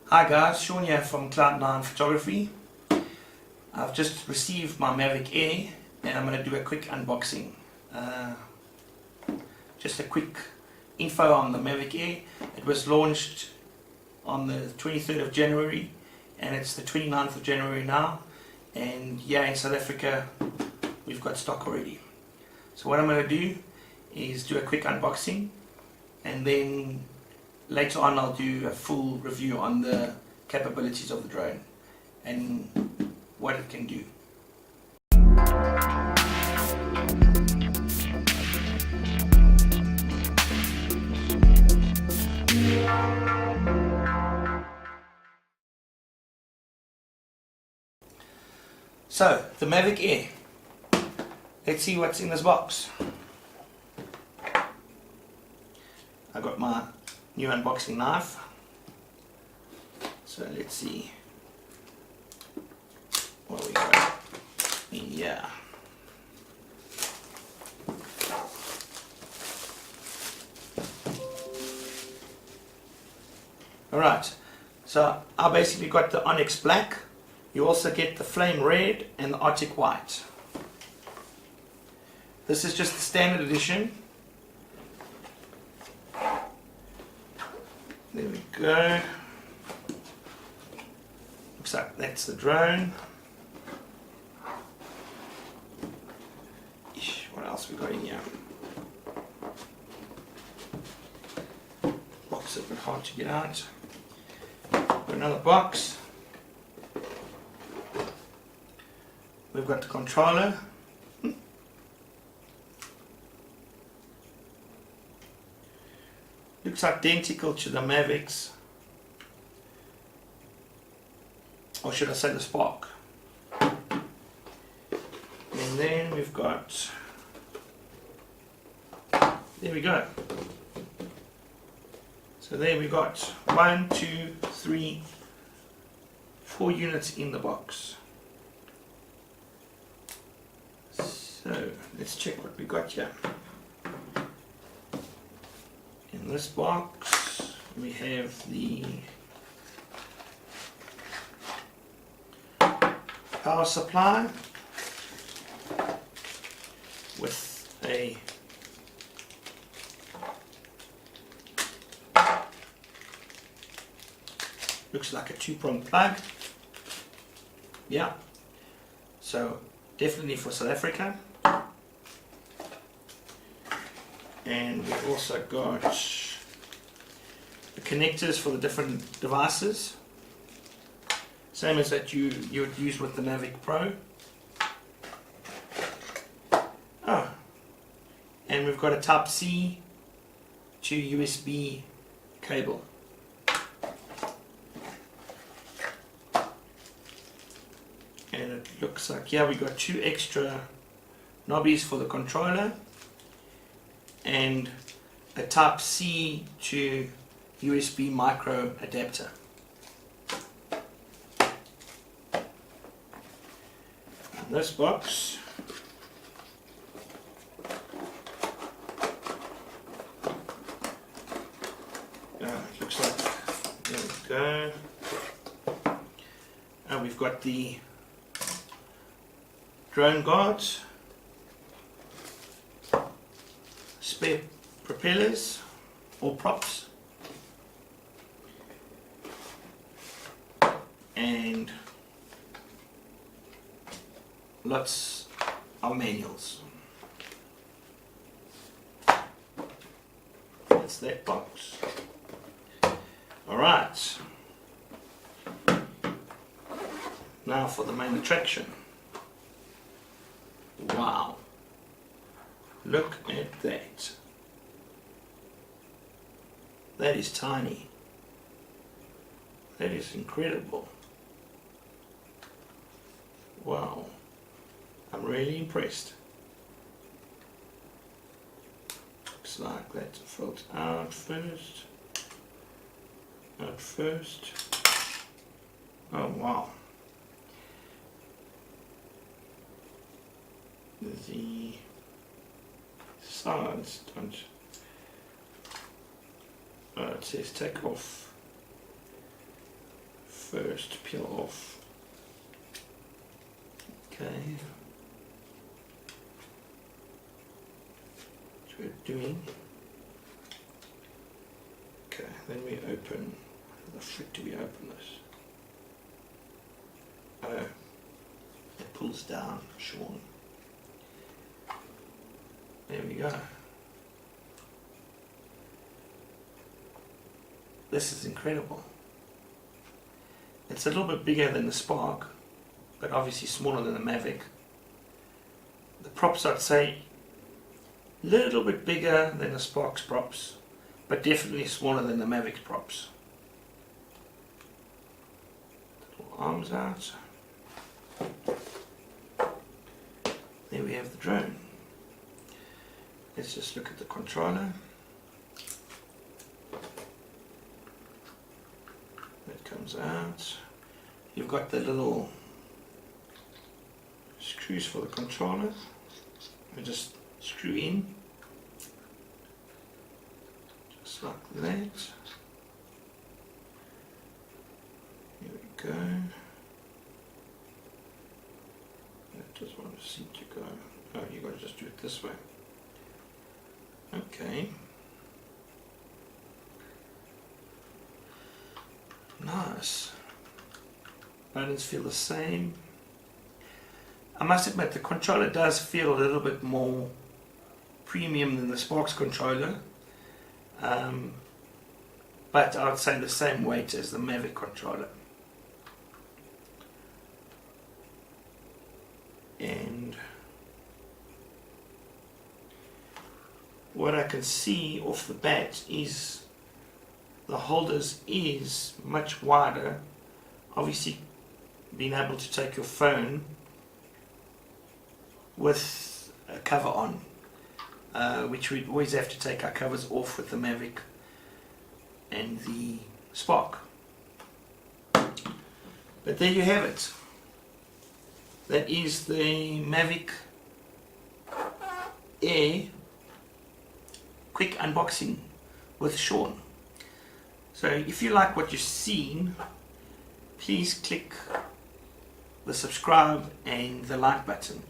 Hi guys, Sean here from Cloud9 Photography. I've just received my Mavic Air and I'm going to do a quick unboxing. Just a quick info on the Mavic Air. It was launched on the 23rd of January and it's the 29th of January now, and yeah, in South Africa we've got stock already. So what I'm going to do is do a quick unboxing, and then later on I'll do a full review on the capabilities of the drone and what it can do. So, the Mavic Air. Let's see what's in this box. I got my new unboxing knife. So let's see what we got in here. Alright, so I basically got the Onyx Black. You also get the Flame Red and the Arctic White. This is just the standard edition. There we go. Looks like that's the drone. What else we got in here? Box is a bit hard to get out. Got another box. We've got the controller. Looks identical to the Mavics, or should I say the Spark. And then we've got, there we go. So there we got 1, 2, 3, 4 units in the box. So let's check what we got here. In this box we have the power supply with a looks like a 2-prong plug. Yeah, so definitely for South Africa. And we've also got the connectors for the different devices, same as that you would use with the Mavic Pro. Oh, and we've got a Type-C to USB cable. And it looks like, yeah, we got 2 extra knobbies for the controller and a Type-C to USB micro adapter. In this box it looks like, there we go, and we've got the drone guards, spare propellers or props, and lots of manuals. That's that box. Alright, now for the main attraction. Wow, look at that. That is tiny. That is incredible. Wow, I'm really impressed. Looks like that's filtered out first. Oh wow. The sides don't. It says take off first peel off. Okay. That's what we're doing. Okay, then we open. How the frick do we open this? Oh, it pulls down, Sean. There we go. This is incredible. It's a little bit bigger than the Spark, but obviously smaller than the Mavic. The props, I'd say, a little bit bigger than the Spark's props, but definitely smaller than the Mavic's props. Little arms out. There we have the drone. Let's just look at the controller. That comes out. You've got the little screws for the controller. You just screw in, just like that. Here we go. That doesn't want to seem to go. Oh, you got to just do it this way. Okay. Nice. Buttons feel the same. I must admit the controller does feel a little bit more premium than the Sparks controller, but I would say the same weight as the Mavic controller. And what I can see off the bat is the holders is much wider. Obviously being able to take your phone with a cover on, which we'd always have to take our covers off with the Mavic and the Spark. But there you have it. That is the Mavic Air quick unboxing with Sean. So if you like what you've seen, please click the subscribe and the like button,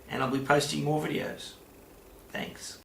and I'll be posting more videos. Thanks.